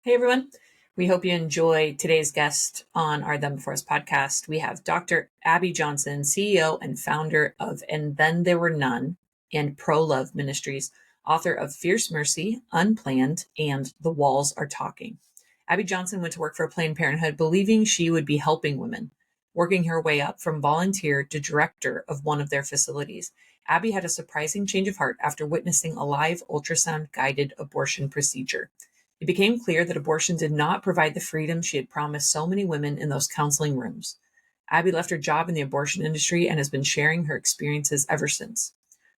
Hey everyone. We hope you enjoy today's guest on our Them Before Us podcast. We have Dr. Abby Johnson, CEO and founder of And Then There Were None and ProLove Ministries, author of Fierce Mercy, Unplanned, and The Walls Are Talking. Abby Johnson went to work for Planned Parenthood believing she would be helping women, working her way up from volunteer to director of one of their facilities. Abby had a surprising change of heart after witnessing a live ultrasound guided abortion procedure. It became clear that abortion did not provide the freedom she had promised so many women in those counseling rooms. Abby left her job in the abortion industry and has been sharing her experiences ever since.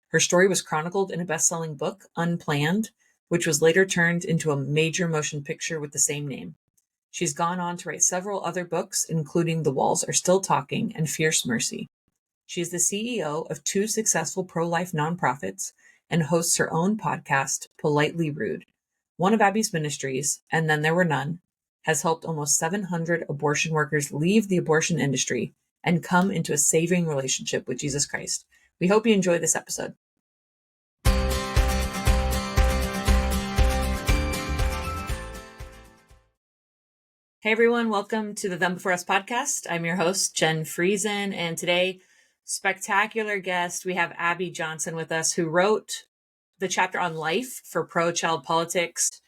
Her story was chronicled in a best-selling book, Unplanned, which was later turned into a major motion picture with the same name. She's gone on to write several other books, including The Walls Are Still Talking and Fierce Mercy. She is the CEO of two successful pro-life nonprofits and hosts her own podcast, Politely Rude. One of Abby's ministries, And Then There Were None, has helped almost 700 abortion workers leave the abortion industry and come into a saving relationship with Jesus Christ. We hope you enjoy this episode. Hey everyone, welcome to the Them Before Us podcast. I'm your host, Jen Friesen, and today, spectacular guest, we have Abby Johnson with us, who wrote the chapter on life for pro-child politics.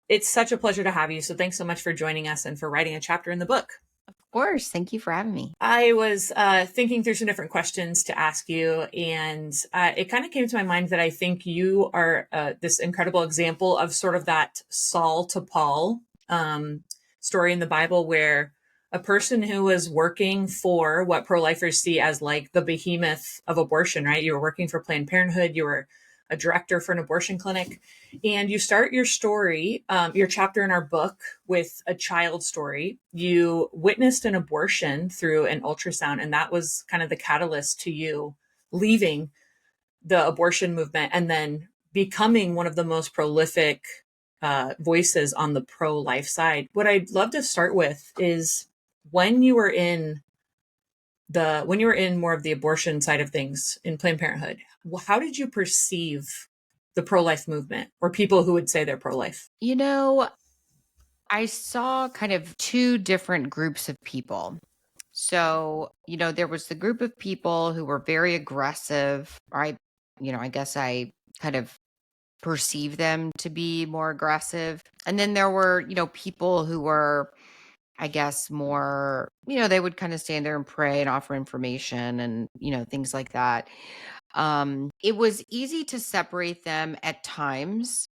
It's such a pleasure to have you. So thanks so much for joining us and for writing a chapter in the book. Of course. Thank you for having me. I was thinking through some different questions to ask you, and it kind of came to my mind that I think you are this incredible example of sort of that Saul to Paul story in the Bible, where a person who was working for what pro-lifers see as like the behemoth of abortion, right? You were working for Planned Parenthood, you were a director for an abortion clinic, and you start your story, your chapter in our book, with a child story. You witnessed an abortion through an ultrasound, and that was kind of the catalyst to you leaving the abortion movement and then becoming one of the most prolific voices on the pro-life side. What I'd love to start with is when you were in more of the abortion side of things in Planned Parenthood, how did you perceive the pro-life movement or people who would say they're pro-life? You know, I saw kind of two different groups of people. So, there was the group of people who were very aggressive. I guess I kind of perceived them to be more aggressive. And then there were, people who were, I guess, more, they would kind of stand there and pray and offer information and, things like that. It was easy to separate them at times,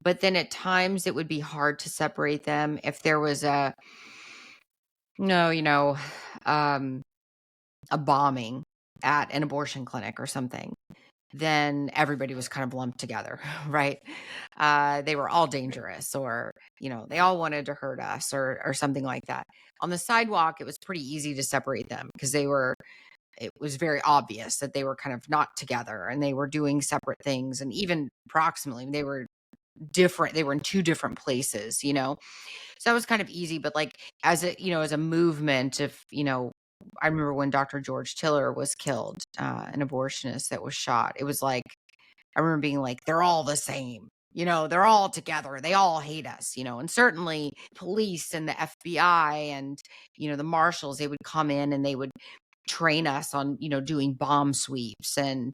but then at times it would be hard to separate them if there was no, a bombing at an abortion clinic or something. Then everybody was kind of lumped together, right? They were all dangerous, or they all wanted to hurt us, or something like that. On the sidewalk, it was pretty easy to separate them because it was very obvious that they were kind of not together and they were doing separate things. And even approximately, they were different. They were in two different places, So that was kind of easy. But like as a movement, if, I remember when Dr. George Tiller was killed, an abortionist that was shot. It was like, I remember being like, they're all the same. They're all together. They all hate us, and certainly police and the FBI and, the marshals, they would come in and they would train us on, doing bomb sweeps and,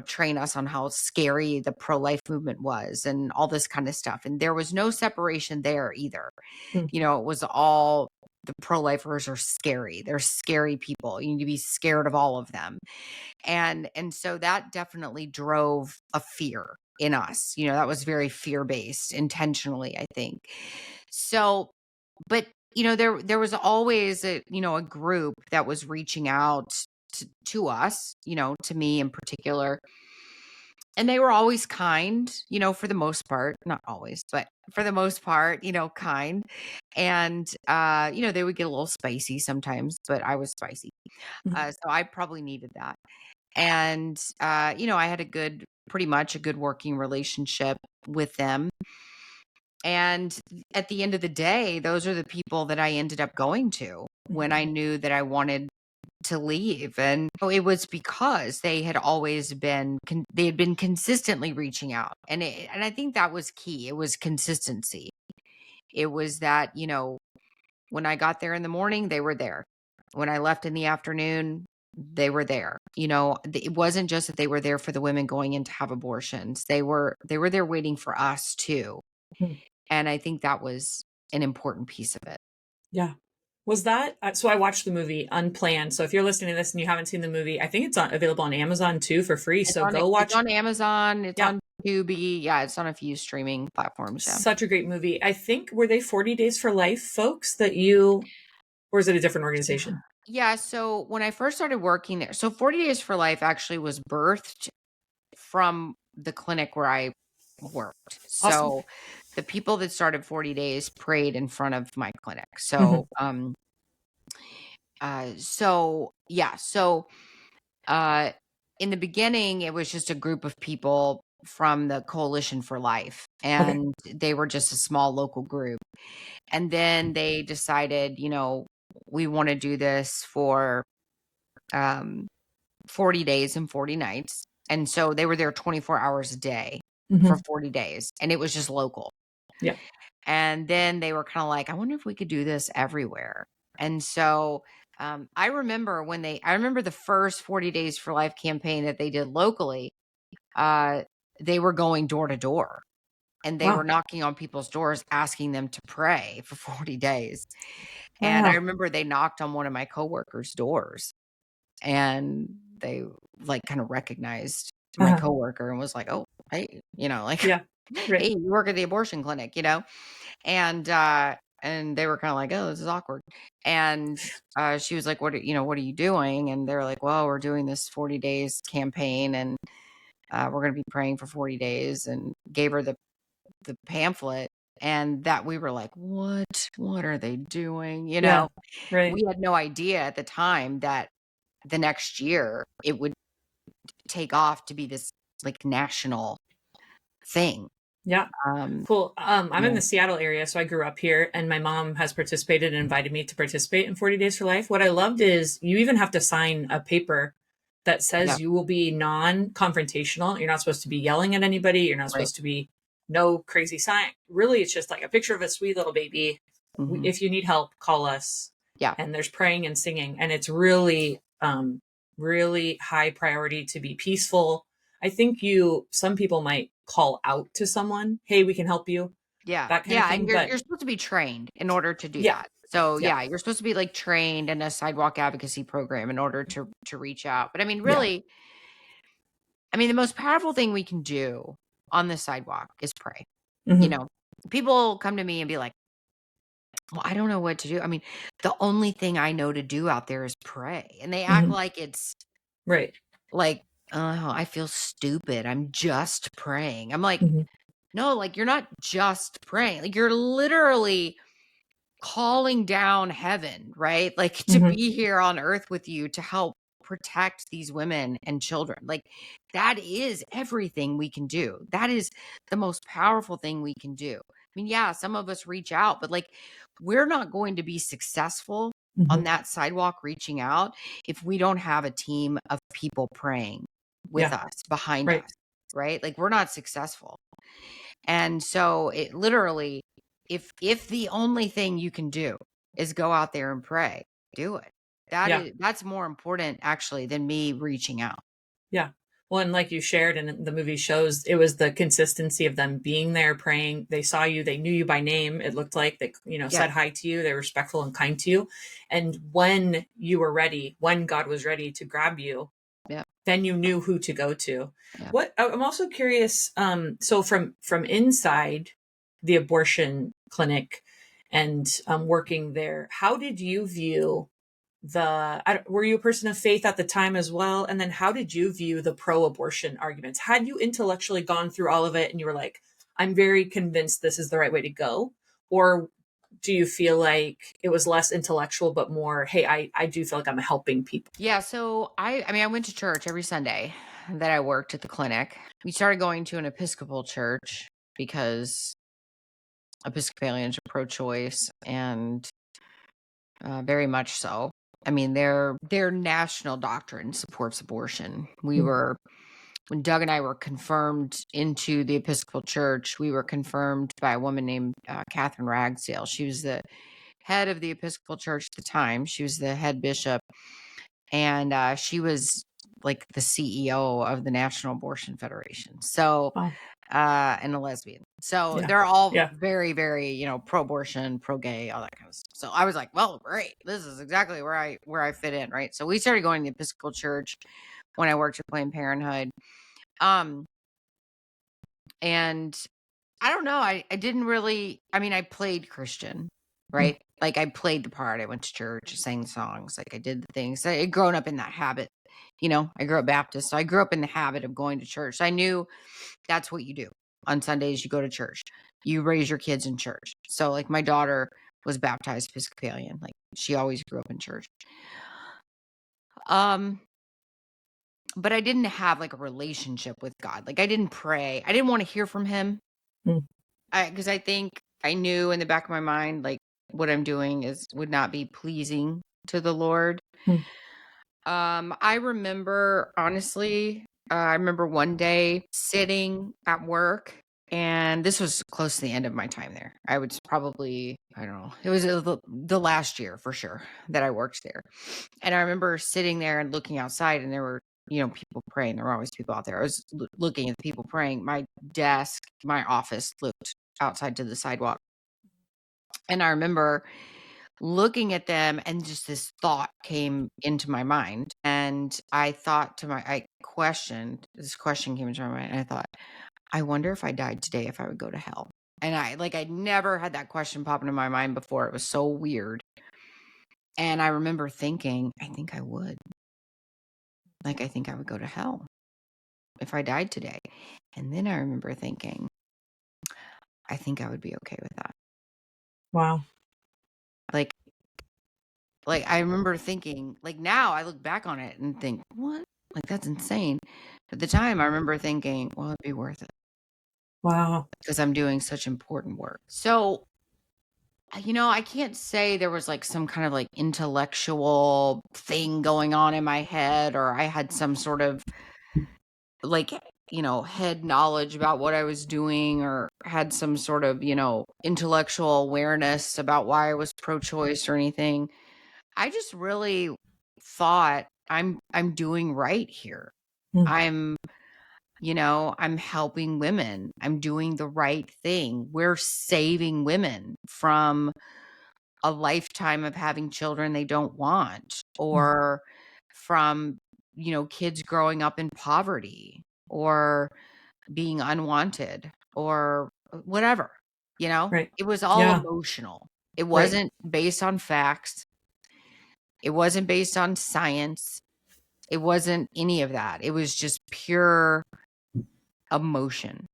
train us on how scary the pro-life movement was and all this kind of stuff. And there was no separation there either. It was all, the pro-lifers are scary. They're scary people. You need to be scared of all of them. And so that definitely drove a fear in us. That was very fear-based intentionally, I think. So, but there was always a group that was reaching out to us, to me in particular. And they were always kind, for the most part, not always, but for the most part, kind. And, they would get a little spicy sometimes, but I was spicy. So I probably needed that. And, I had pretty much a good working relationship with them. And at the end of the day, those are the people that I ended up going to when I knew that I wanted to leave. And it was because they had always been, they had been consistently reaching out. And I think that was key. It was consistency. It was that, when I got there in the morning, they were there. When I left in the afternoon, they were there. It wasn't just that they were there for the women going in to have abortions. They were there waiting for us too. Mhm. And I think that was an important piece of it. Yeah. Was that so? I watched the movie Unplanned. So if you're listening to this and you haven't seen the movie, I think it's available on Amazon too for free. So go It's watch. on Amazon, it's Yeah, on Tubi. Yeah, it's on a few streaming platforms. Yeah. such a great movie. I think were they 40 Days for Life folks that you, or is it a different organization? Yeah, so when I first started working there, so 40 Days for Life actually was birthed from the clinic where I worked. Awesome. So the people that started 40 Days prayed in front of my clinic. Mhm. So uh in the beginning it was just a group of people from the Coalition for Life, Okay. and they were just a small local group. And then they decided, we want to do this for um 40 days and 40 nights. And so they were there 24 hours a day for Hmm. 40 days, and it was just local. Yeah. And then they were kind of like, I wonder if we could do this everywhere. And so I remember the first 40 Days for Life campaign that they did locally. Uh, they were going door to door, and they were Wow. knocking on people's doors asking them to pray for 40 days. And I Wow. remember they knocked on one of my coworkers' doors, and they like kind of recognized my Uh-huh. coworker and was like, "Oh, hey," like, Yeah. Right. "Hey, you work at the abortion clinic," and they were kind of like, "Oh, this is awkward." And she was like, what are you doing?" And they're like, "Well, we're doing this 40 days campaign, and we're going to be praying for 40 days," and gave her the pamphlet. And that we were like, what are they doing? Yeah. Right. We had no idea at the time that the next year it would take off to be this like national thing. Yeah. Um, Cool. I'm in yeah, the Seattle area, so I grew up here, and my mom has participated and invited me to participate in 40 Days for Life. What I loved is you even have to sign a paper that yeah, says you will be non-confrontational. You're not supposed to be yelling at anybody. You're not right. supposed to be no crazy sign. Really, it's just like a picture of a sweet little baby. Hmm. If you need help, call us. Yeah, And there's praying and singing, and it's really, really high priority to be peaceful. I think some people might call out to someone, hey, we can help you, yeah, that kind of yeah. And thing. you're But you're supposed to be trained in order to do yeah, that. So yeah, yeah, you're supposed to be like trained in a sidewalk advocacy program in order to reach out. But I mean, yeah. really, I mean, the most powerful thing we can do on the sidewalk is pray. You Hmm. know, people come to me and be like, well, I don't know what to do. I mean, the only thing I know to do out there is pray. And they act Hmm. like it's Right. like, oh, I feel stupid. I'm just praying. I'm like, Hmm. no, like you're not just praying. Like you're literally calling down heaven, right? Like to Hmm. be here on earth with you to help protect these women and children. Like that is everything we can do. That is the most powerful thing we can do. I mean, yeah, some of us reach out, but like we're not going to be successful on Hmm. that sidewalk reaching out if we don't have a team of people praying with Yeah. us, behind Right. us, right? Like we're not successful. And so it literally, if the only thing you can do is go out there and pray, do it. Yeah. That's more important actually than me reaching out. Yeah. Well, and like you shared, and the movie shows, it was the consistency of them being there praying. They saw you, they knew you by name. It looked like they, Yeah. said hi to you. They were respectful and kind to you. And when you were ready, when God was ready to grab you, Yeah. then you knew who to go to. Yeah. I'm also curious. So from inside the abortion clinic and working there, how did you view were you a person of faith at the time as well? And then how did you view the pro-abortion arguments? Had you intellectually gone through all of it and you were like, I'm very convinced this is the right way to go? Or do you feel like it was less intellectual, but more, hey, I do feel like I'm helping people? Yeah. So I mean, I went to church every Sunday that I worked at the clinic. We started going to an Episcopal church because Episcopalians are pro choice, and very much so. I mean, their national doctrine supports abortion. When Doug and I were confirmed into the Episcopal Church, we were confirmed by a woman named Catherine Ragsdale. She was the head of the Episcopal Church at the time. She was the head bishop, and she was like the CEO of the National Abortion Federation. So, Wow. and a lesbian. So Yeah. they're all Yeah. very, very, pro-abortion, pro-gay, all that kind of stuff. So I was like, well, great. This is exactly where I fit in, right? So we started going to the Episcopal Church when I worked at Planned Parenthood. And I don't know, I didn't really, I played Christian, right? Like I played the part. I went to church, I sang the songs, like I did the things. I had grown up in that habit. I grew up Baptist, so I grew up in the habit of going to church. I knew that's what you do. On Sundays, you go to church. You raise your kids in church. So like my daughter was baptized Episcopalian. Like she always grew up in church. But I didn't have like a relationship with God. Like I didn't pray. I didn't want to hear from him. Because I think I knew in the back of my mind, like what I'm doing would not be pleasing to the Lord. I remember, honestly, I remember one day sitting at work, and this was close to the end of my time there. I was probably, I don't know, it was the last year for sure that I worked there. And I remember sitting there and looking outside, and there were, people praying. There were always people out there. I was looking at the people praying. My desk, my office looked outside to the sidewalk. And I remember looking at them, and just this thought came into my mind. And I questioned, this question came into my mind, and I thought, I wonder if I died today, if I would go to hell. And I'd never had that question pop into my mind before. It was so weird. And I remember thinking, I think I would. Like, I think I would go to hell if I died today. And then I remember thinking, I think I would be okay with that. Wow. Like I remember thinking, like now I look back on it and think, what? Like that's insane. At the time, I remember thinking, well, it'd be worth it. Wow. Because I'm doing such important work. So, I can't say there was like some kind of like intellectual thing going on in my head, or I had some sort of like, head knowledge about what I was doing, or had some sort of, intellectual awareness about why I was pro-choice or anything. I just really thought I'm doing right here. I'm helping women. I'm doing the right thing. We're saving women from a lifetime of having children they don't want, or from, kids growing up in poverty, or being unwanted, or whatever, Right. It was all Yeah. emotional. It Right. wasn't based on facts. It wasn't based on science. It wasn't any of that. It was just pure emotion.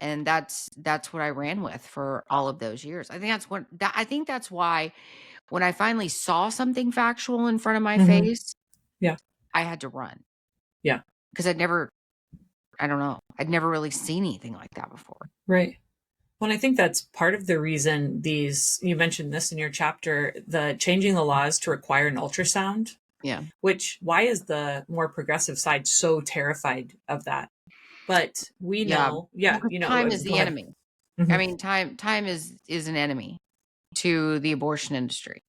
And that's what I ran with for all of those years. I think that's why when I finally saw something factual in front of my face, Yeah. I had to run. Yeah. Because I'd never really seen anything like that before. Right. Well, I think that's part of the reason you mentioned this in your chapter, the changing the laws to require an ultrasound. Yeah. Why is the more progressive side so terrified of that? But we know, Time is the go ahead. enemy. I mean, time is an enemy to the abortion industry.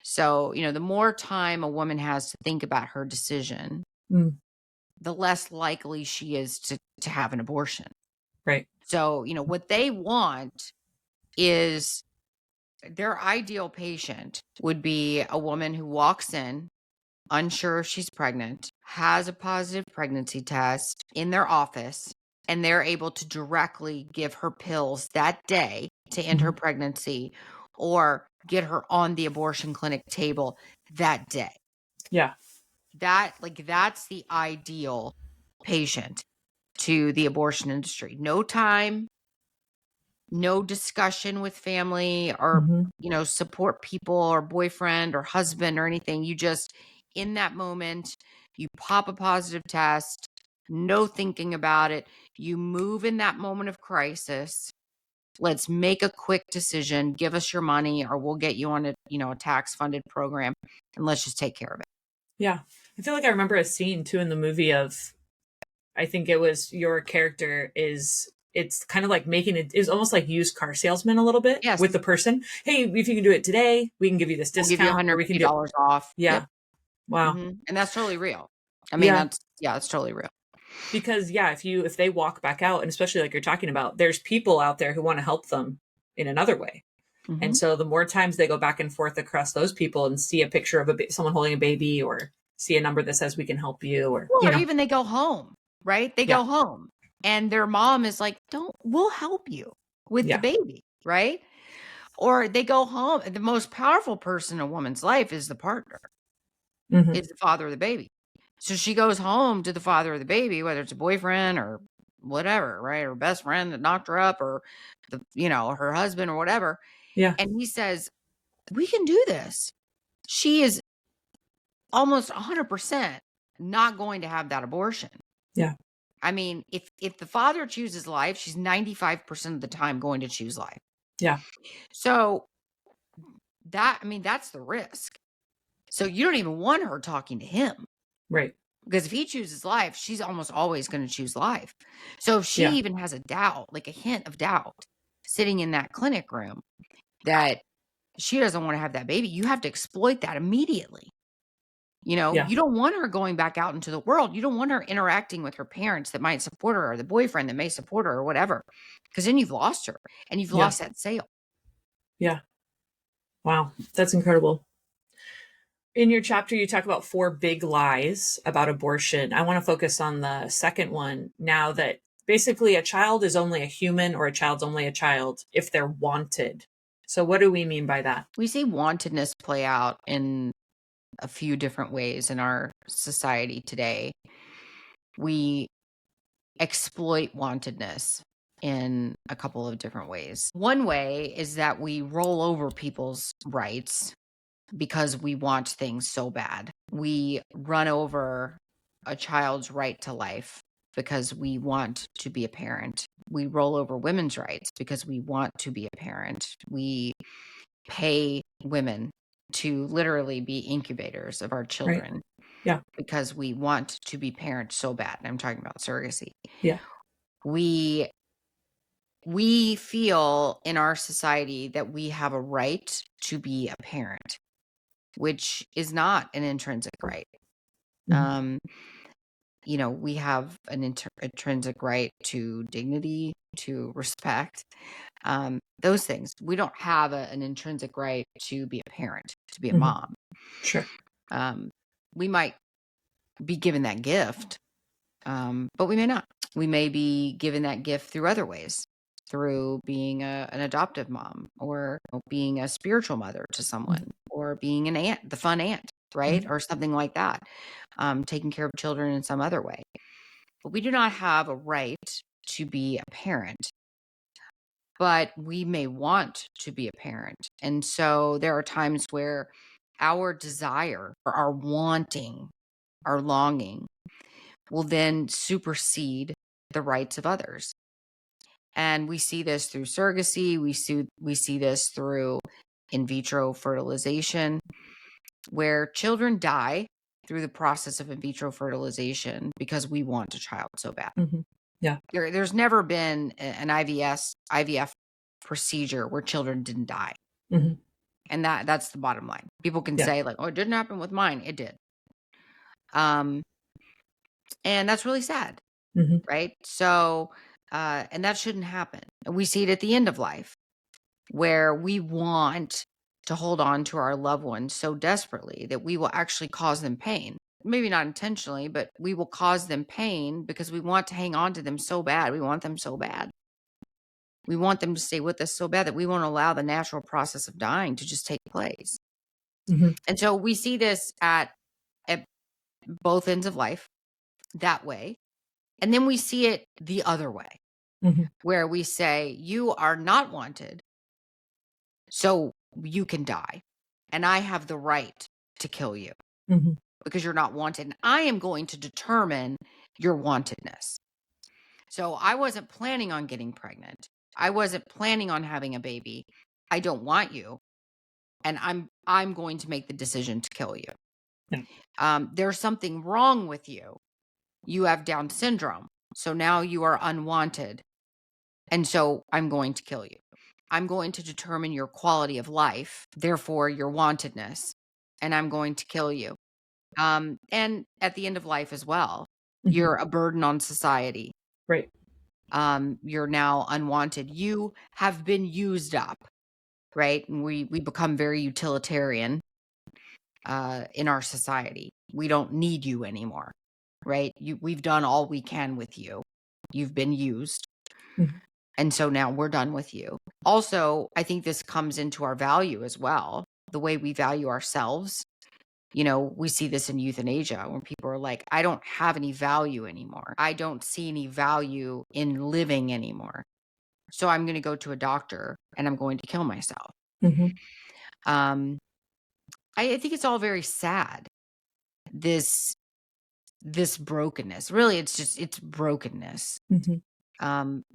So, the more time a woman has to think about her decision, the less likely she is to have an abortion. Right. So, what they want is their ideal patient would be a woman who walks in unsure if she's pregnant, has a positive pregnancy test in their office, and they're able to directly give her pills that day to end her pregnancy, or get her on the abortion clinic table that day. Yeah. That's the ideal patient to the abortion industry. No time, no discussion with family, or, support people, or boyfriend or husband or anything. You just, in that moment, you pop a positive test, no thinking about it. You move in that moment of crisis, Let's make a quick decision. Give us your money, or we'll get you on a tax funded program, and let's just take care of it. Yeah. I feel like I remember a scene too in the movie of, I think it was your character is, it's kind of like making it is almost like used car salesman a little bit Yes, with the person. Hey, if you can do it today, we can give you this we'll give you discount, or we can do $150 off. Yep. yeah. Wow. And that's totally real. I mean, Yeah. that's totally real. Because yeah, if they walk back out, and especially like you're talking about, there's people out there who want to help them in another way. Mm-hmm. And so the more times they go back and forth across those people and see a picture of someone holding a baby, or see a number that says we can help you, or Well, or even they go home, right? They yeah, go home and their mom is like, we'll help you with the baby, right? Or they go home. The most powerful person in a woman's life is the partner, is the father of the baby. So she goes home to the father of the baby, whether it's a boyfriend or whatever, right? Or best friend that knocked her up, or her husband or whatever. yeah, And he says, we can do this. She is almost 100% not going to have that abortion. yeah, I mean, if the father chooses life, she's 95% of the time going to choose life. yeah, So that's the risk. So you don't even want her talking to him, right, because if he chooses life, she's almost always going to choose life. So if she yeah, even has a doubt, like a hint of doubt, sitting in that clinic room, that she doesn't want to have that baby, you have to exploit that immediately. yeah, You don't want her going back out into the world. You don't want her interacting with her parents that might support her, or the boyfriend that may support her, or whatever, because then you've lost her and you've yeah, lost that sale. yeah. Wow, that's incredible. In your chapter, you talk about 4 big lies about abortion. I want to focus on the second one now, that basically a child is only a human, or a child's only a child if they're wanted. So what do we mean by that? We see wantedness play out in a few different ways in our society today. We exploit wantedness in a couple of different ways. One way is that we roll over people's rights because we want things so bad. We run over a child's right to life because we want to be a parent. We roll over women's rights because we want to be a parent. We pay women to literally be incubators of our Right. children Yeah. because we want to be parents so bad. And I'm talking about surrogacy. Yeah. We feel in our society that we have a right to be a parent, which is not an intrinsic right. Mhm. We have an intrinsic right to dignity, to respect, those things. We don't have an intrinsic right to be a parent, to be a Mhm. mom. Sure. We might be given that gift, but we may not. We may be given that gift through other ways, through being an adoptive mom, or being a spiritual mother to someone, or being an aunt, the fun aunt, right? Mhm. Or something like that, taking care of children in some other way. But we do not have a right to be a parent, but we may want to be a parent. And so there are times where our desire, or our wanting, our longing, will then supersede the rights of others. And we see this through surrogacy. We see this through in vitro fertilization, where children die through the process of in vitro fertilization because we want a child so bad. Mhm. Yeah. There's never been an IVF procedure where children didn't die. Mhm. And that's the bottom line. People can Yeah. say like, oh, it didn't happen with mine. It did. And that's really sad. Mhm. Right? So, and that shouldn't happen. And we see it at the end of life, where we want to hold on to our loved ones so desperately that we will actually cause them pain. Maybe not intentionally, but we will cause them pain because we want to hang on to them so bad. We want them so bad. We want them to stay with us so bad that we won't allow the natural process of dying to just take place. Mhm. And so we see this at both ends of life that way. And then we see it the other way, Mhm. where we say, you are not wanted, so you can die. And I have the right to kill you Mhm. because you're not wanted. And I am going to determine your wantedness. So I wasn't planning on getting pregnant, I wasn't planning on having a baby. I don't want you. And I'm going to make the decision to kill you. Yeah. There's something wrong with you. You have Down syndrome. So now you are unwanted. And so I'm going to kill you. I'm going to determine your quality of life, therefore your wantedness, and I'm going to kill you. And at the end of life as well, you're a burden on society. Right. You're now unwanted. You have been used up, right? And we become very utilitarian in our society. We don't need you anymore, right? We've done all we can with you. You've been used. Mhm. And so now we're done with you. Also, I think this comes into our value as well, the way we value ourselves. You know, we see this in euthanasia when people are like, I don't have any value anymore. I don't see any value in living anymore. So I'm going to go to a doctor and I'm going to kill myself. Mhm. Um, I think it's all very sad. This brokenness. Really, it's brokenness. Mhm.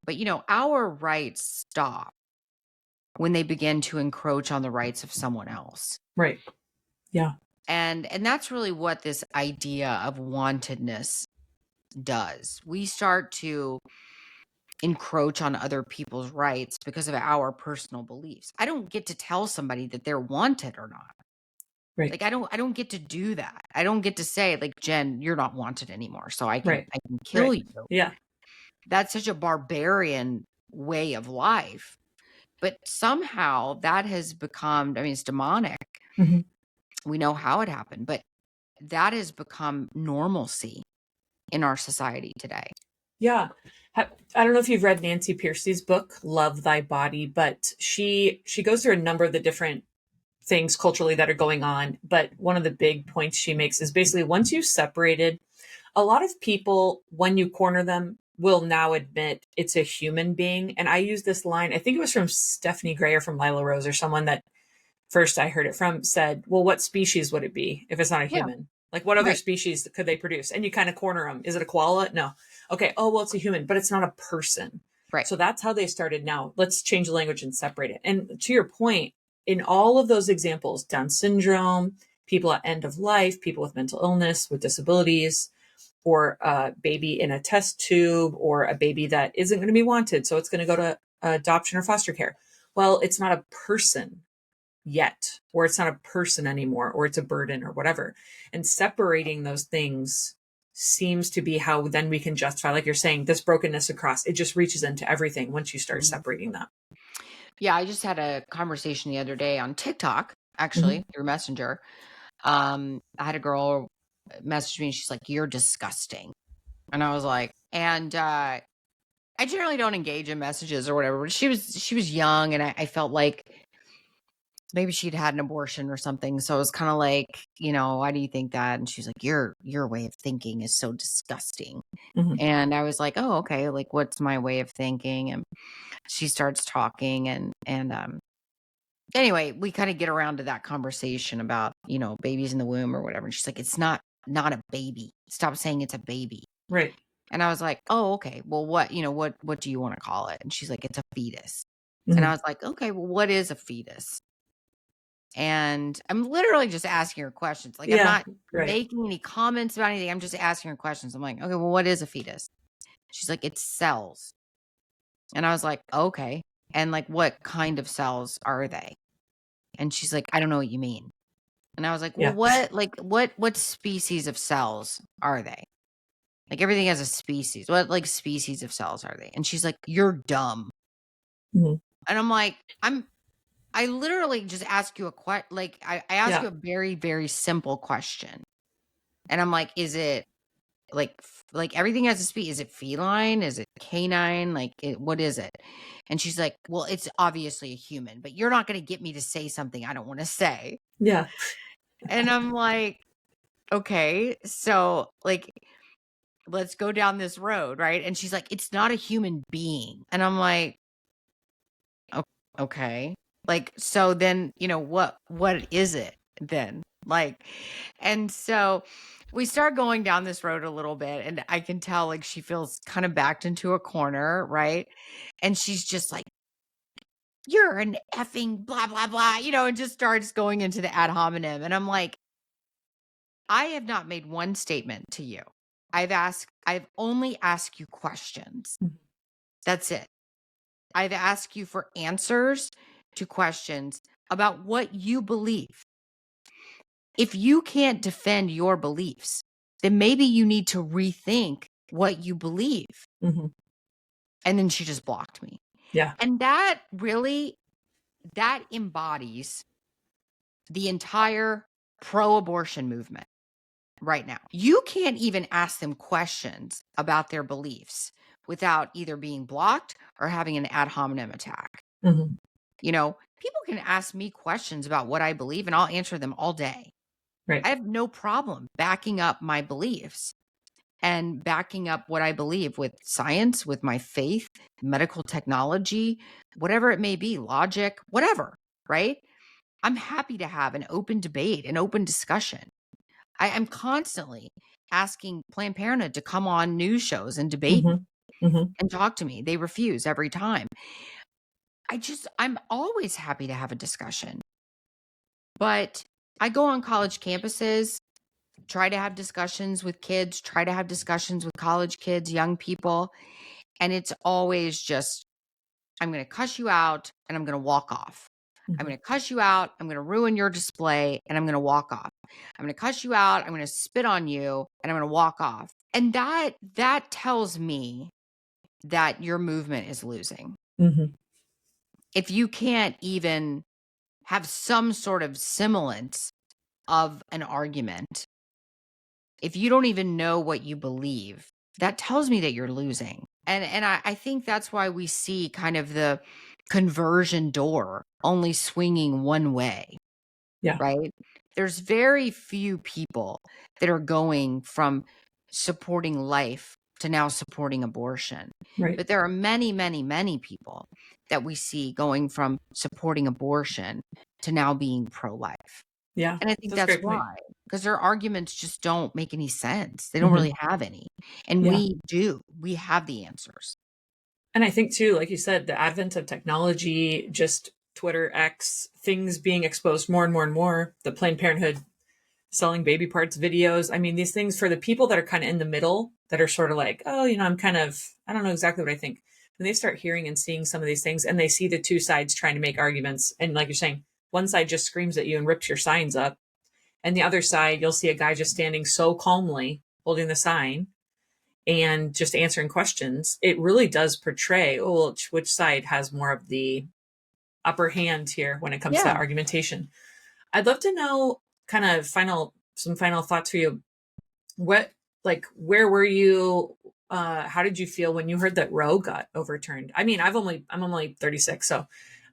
But you know, our rights stop when they begin to encroach on the rights of someone else. Right. Yeah. And that's really what this idea of wantedness does. We start to encroach on other people's rights because of our personal beliefs. I don't get to tell somebody that they're wanted or not. Right. Like I don't get to do that. I don't get to say like, Jen, you're not wanted anymore, so I can Right. kill Right. you. Yeah. That's such a barbarian way of life. But somehow that has become, I mean, it's demonic. Mhm. We know how it happened, but that has become normalcy in our society today. Yeah. I don't know if you've read Nancy Pearcey's book, Love Thy Body, but she goes through a number of the different things culturally that are going on. But one of the big points she makes is basically once you've separated, a lot of people, when you corner them, will now admit it's a human being. And I use this line, I think it was from Stephanie Gray or from Lila Rose or someone that first I heard it from said, well, what species would it be if it's not a Yeah. human? Like, what other Right. species could they produce? And you kind of corner them. Is it a koala? No. Okay. Oh, well, it's a human, but it's not a person. Right. So that's how they started. Now let's change the language and separate it. And to your point, in all of those examples, Down syndrome, people at end of life, people with mental illness, with disabilities, or a baby in a test tube, or a baby that isn't going to be wanted. So it's going to go to adoption or foster care. Well, it's not a person yet, or it's not a person anymore, or it's a burden or whatever. And separating those things seems to be how then we can justify, like you're saying, this brokenness across. It just reaches into everything once you start separating that. Yeah, I just had a conversation the other day on TikTok, actually, Mhm. through Messenger. I had a girl message me and she's like, "You're disgusting." And I was like, and I generally don't engage in messages or whatever, but she was young and I felt like maybe she'd had an abortion or something. So it was kind of like, you know, why do you think that? And she's like, your way of thinking is so disgusting. Mhm. And I was like, oh, okay. Like, what's my way of thinking? And she starts talking and anyway, we kind of get around to that conversation about, you know, babies in the womb or whatever. And she's like, it's not a baby. Stop saying it's a baby. Right. And I was like, oh, okay. Well, what, you know, what do you want to call it? And she's like, it's a fetus. And I Mhm. was like, okay, well, what is a fetus? And I'm literally just asking her questions. Like, I'm Yeah. not Right. making any comments about anything. I'm just asking her questions. I'm like, okay, well, what is a fetus? She's like, it's cells. And I was like, okay. And like, what kind of cells are they? And she's like, I don't know what you mean. And I was like, well, Yeah. what species of cells are they? Like everything has a species. What like species of cells are they? And she's like, you're dumb. Mhm. And I'm like, I literally just ask you a like I ask Yeah. you a very, very simple question. And I'm like, is it like everything has a species? Is it feline? Is it canine? Like what is it? And she's like, well, it's obviously a human, but you're not going to get me to say something I don't want to say. Yeah. And I'm like, okay, so like let's go down this road, right? And she's like, it's not a human being. And I'm like, okay. Like, so then, you know, what is it then? Like, and so we start going down this road a little bit, and I can tell like she feels kind of backed into a corner, right? And she's just like, you're an effing blah, blah, blah, and just starts going into the ad hominem. And I'm like, I have not made one statement to you. I've only asked you questions. Mhm. That's it. I've asked you for answers to questions about what you believe. If you can't defend your beliefs, then maybe you need to rethink what you believe. Mhm. And then she just blocked me. Yeah. And that embodies the entire pro-abortion movement right now. You can't even ask them questions about their beliefs without either being blocked or having an ad hominem attack. Mhm. People can ask me questions about what I believe and I'll answer them all day. Right. I have no problem backing up my beliefs and backing up what I believe with science, with my faith, medical technology, whatever it may be, logic, whatever, right? I'm happy to have an open debate, an open discussion. I'm constantly asking Planned Parenthood to come on news shows and debate Mhm. Mhm. and talk to me. They refuse every time. I'm always happy to have a discussion. But I go on college campuses, try to have discussions with kids, try to have discussions with college kids, young people. And it's always just, I'm going to cuss you out and I'm going to walk off. I'm Mhm. going to cuss you out. I'm going to ruin your display and I'm going to walk off. I'm going to cuss you out. I'm going to spit on you and I'm going to walk off. And that tells me that your movement is losing. Mhm. If you can't even have some sort of semblance of an argument, if you don't even know what you believe, that tells me that you're losing. And I think that's why we see kind of the conversion door only swinging one way, Yeah. right? There's very few people that are going from supporting life to now supporting abortion. Right. But there are many, many, many people that we see going from supporting abortion to now being pro-life. Yeah. And I think That's a that's great point. why, because their arguments just don't make any sense. They don't Mhm. really have any. And Yeah. we do. We have the answers. And I think too, like you said, the advent of technology, just Twitter, X, things being exposed more and more and more, the Planned Parenthood selling baby parts videos. I mean, these things for the people that are kind of in the middle, that are sort of like, oh, I don't know exactly what I think. When they start hearing and seeing some of these things and they see the two sides trying to make arguments, and like you're saying, one side just screams at you and rips your signs up. And the other side, you'll see a guy just standing so calmly holding the sign and just answering questions. It really does portray, oh, which side has more of the upper hand here when it comes to that Yeah. argumentation. I'd love to know kind of some final thoughts for you. What, like, where were you? How did you feel when you heard that Roe got overturned? I mean, I'm only 36, so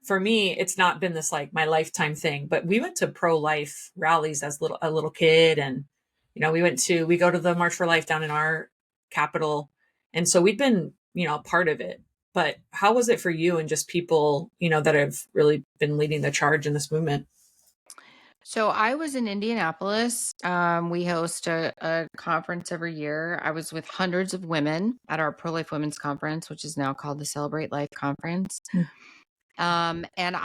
for me, it's not been this like my lifetime thing. But we went to pro life rallies as a little kid, and we go to the March for Life down in our capital, and so we've been a part of it. But how was it for you and just people that have really been leading the charge in this movement? So I was in Indianapolis. We host a conference every year. I was with hundreds of women at our Pro Life Women's Conference, which is now called the Celebrate Life Conference. Mm. And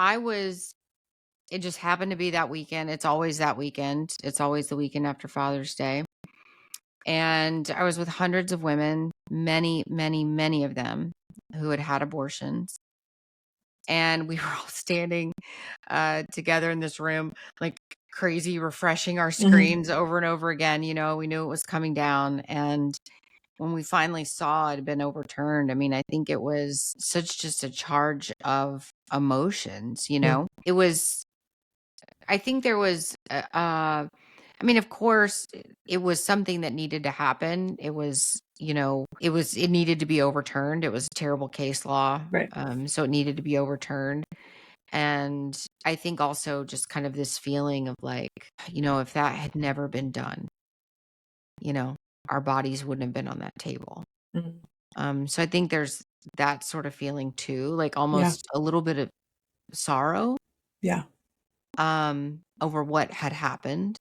it just happened to be that weekend. It's always that weekend. It's always the weekend after Father's Day. And I was with hundreds of women, many, many, many of them who had had abortions. And we were all standing together in this room, like crazy, refreshing our Mhm. screens over and over again. We knew it was coming down. And when we finally saw it had been overturned, I mean, I think it was such just a charge of emotions, Yeah. It was, I think there was, I mean, of course, it was something that needed to happen. It was, it needed to be overturned. It was a terrible case law. Right. So it needed to be overturned. And I think also just kind of this feeling of like, if that had never been done, you know, our bodies wouldn't have been on that table. Mhm. So I think there's that sort of feeling too, like Yeah. almost a little bit of sorrow Yeah. over what had happened.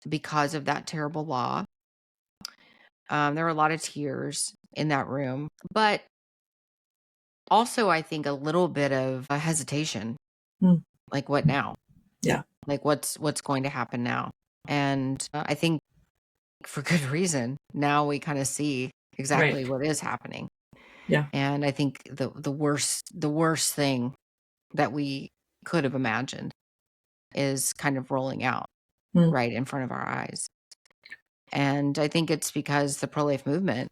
because of that terrible law. There were a lot of tears in that room, but also I think a little bit of a hesitation. Mm. Like, what now? Yeah. Like, what's going to happen now? And I think for good reason. Now we kind of see exactly Right. what is happening. Yeah. And I think the worst thing that we could have imagined is kind of rolling out Mm. right in front of our eyes. And I think it's because the pro-life movement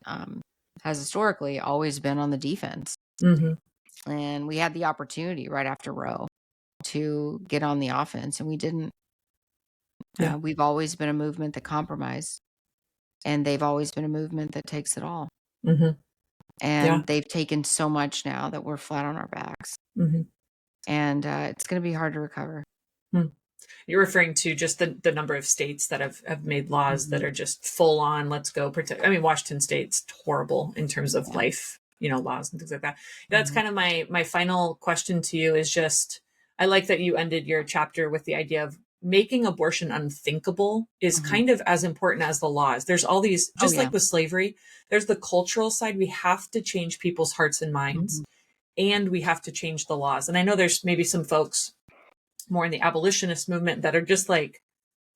um, has historically always been on the defense. Mm-hmm. And we had the opportunity right after Roe to get on the offense, and we didn't. Yeah. We've always been a movement that compromised, and they've always been a movement that takes it all. Mm-hmm. Yeah. And they've taken so much now that we're flat on our backs. Mm-hmm. And it's going to be hard to recover. Mm. You're referring to just the number of states that have made laws that Mhm. are just full on, let's go protect. I mean, Washington State's horrible in terms of Yeah. life, laws and things like that. That's Mhm. kind of my final question to you is just, I like that you ended your chapter with the idea of making abortion unthinkable is Mhm. kind of as important as the laws. There's all these, Oh, just yeah. like with slavery, there's the cultural side. We have to change people's hearts and minds, Mhm. and we have to change the laws. And I know there's maybe some folks more in the abolitionist movement that are just like,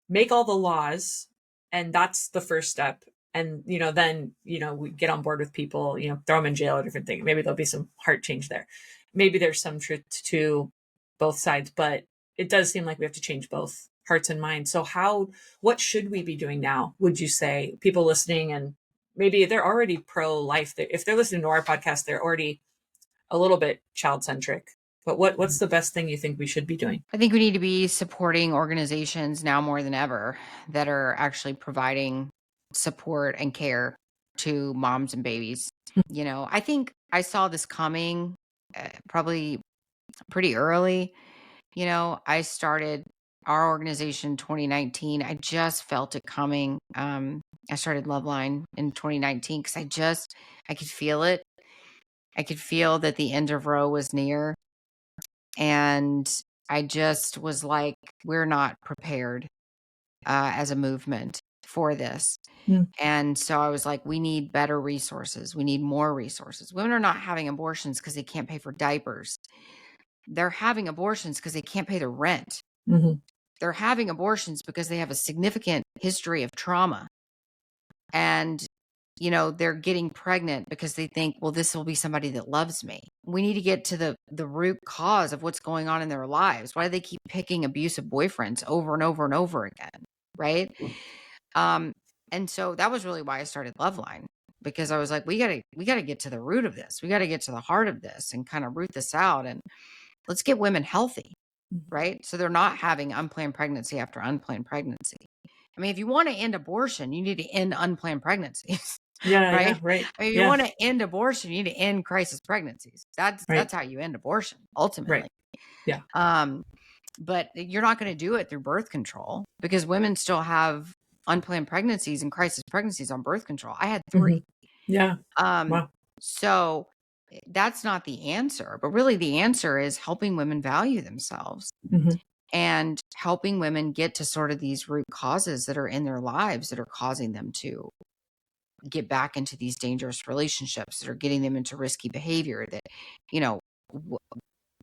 make all the laws, and that's the first step. And then we get on board with people, throw them in jail or different things. Maybe there'll be some heart change there. Maybe there's some truth to both sides, but it does seem like we have to change both hearts and minds. So what should we be doing now, would you say? People listening, and maybe they're already pro-life, if they're listening to our podcast, they're already a little bit child centric, but what's the best thing you think we should be doing? I think we need to be supporting organizations now more than ever that are actually providing support and care to moms and babies. I think I saw this coming probably pretty early. I started our organization in 2019. I just felt it coming. I started Loveline in 2019 because I could feel it. I could feel that the end of Roe was near. And I just was like, we're not prepared as a movement for this. Mm. And so I was like, we need better resources. We need more resources. Women are not having abortions because they can't pay for diapers. They're having abortions because they can't pay their rent. Mm-hmm. They're having abortions because they have a significant history of trauma. And, they're getting pregnant because they think, well, this will be somebody that loves me. We need to get to the root cause of what's going on in their lives. Why do they keep picking abusive boyfriends over and over and over again? Right. And so that was really why I started Loveline, because I was like, we gotta get to the root of this. We gotta get to the heart of this and kind of root this out, and let's get women healthy. Right. So they're not having unplanned pregnancy after unplanned pregnancy. I mean, if you want to end abortion, you need to end unplanned pregnancies. Yeah. Yeah. Right. Right. I mean, if you Yeah. want to end abortion, you need to end crisis pregnancies. Right. That's how you end abortion ultimately. Right. Yeah. But you're not going to do it through birth control, because women still have unplanned pregnancies and crisis pregnancies on birth control. I had 3. Mm-hmm. Yeah. Um, Wow. so that's not the answer, but really the answer is helping women value themselves Mm-hmm. and helping women get to sort of these root causes that are in their lives that are causing them to get back into these dangerous relationships, that are getting them into risky behavior, that, you know,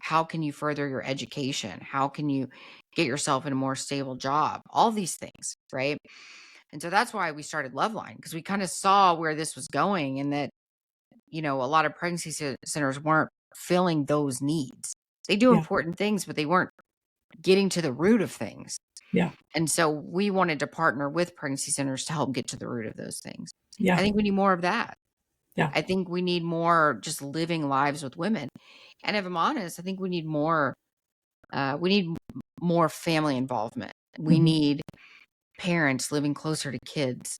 how can you further your education? How can you get yourself in a more stable job? All these things, right? And so that's why we started Loveline, because we kind of saw where this was going, and that, a lot of pregnancy centers weren't filling those needs. They do Yeah. important things, but they weren't getting to the root of things. Yeah. And so we wanted to partner with pregnancy centers to help get to the root of those things. I Yeah. think we need more of that. Yeah. I think we need more just living lives with women. And if I'm honest, I think we need more family involvement. We Mm-hmm. need parents living closer to kids.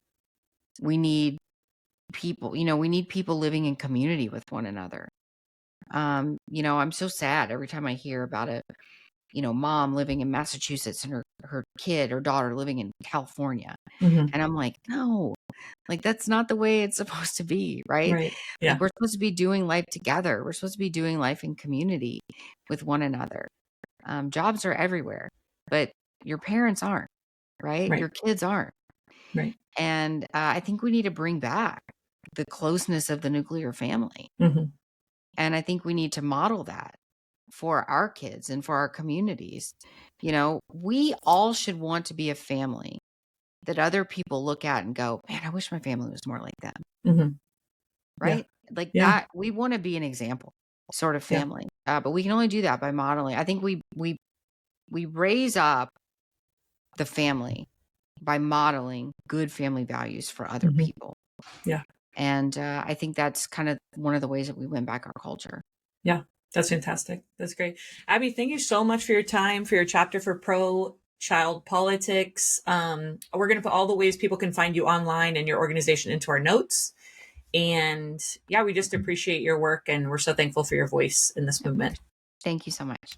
We need people, we need people living in community with one another. I'm so sad every time I hear about a, mom living in Massachusetts and her kid or daughter living in California. Mm-hmm. And I'm like, no, like that's not the way it's supposed to be, right? Right. Like Yeah. we're supposed to be doing life together. We're supposed to be doing life in community with one another. Jobs are everywhere, but your parents aren't. right? Right. Your kids aren't. Right. And I think we need to bring back the closeness of the nuclear family. Mm-hmm. And I think we need to model that for our kids and for our communities. We all should want to be a family that other people look at and go, man, I wish my family was more like them. Mm-hmm. Yeah. Right? Like Yeah. that. We want to be an example sort of Yeah. family. But we can only do that by modeling. I think we raise up the family by modeling good family values for other Mm-hmm. people. Yeah. And I think that's kind of one of the ways that we win back our culture. Yeah. That's fantastic. That's great. Abby, thank you so much for your time, for your chapter for pro child politics. We're going to put all the ways people can find you online and your organization into our notes. And yeah, we just appreciate your work and we're so thankful for your voice in this movement. Thank you so much.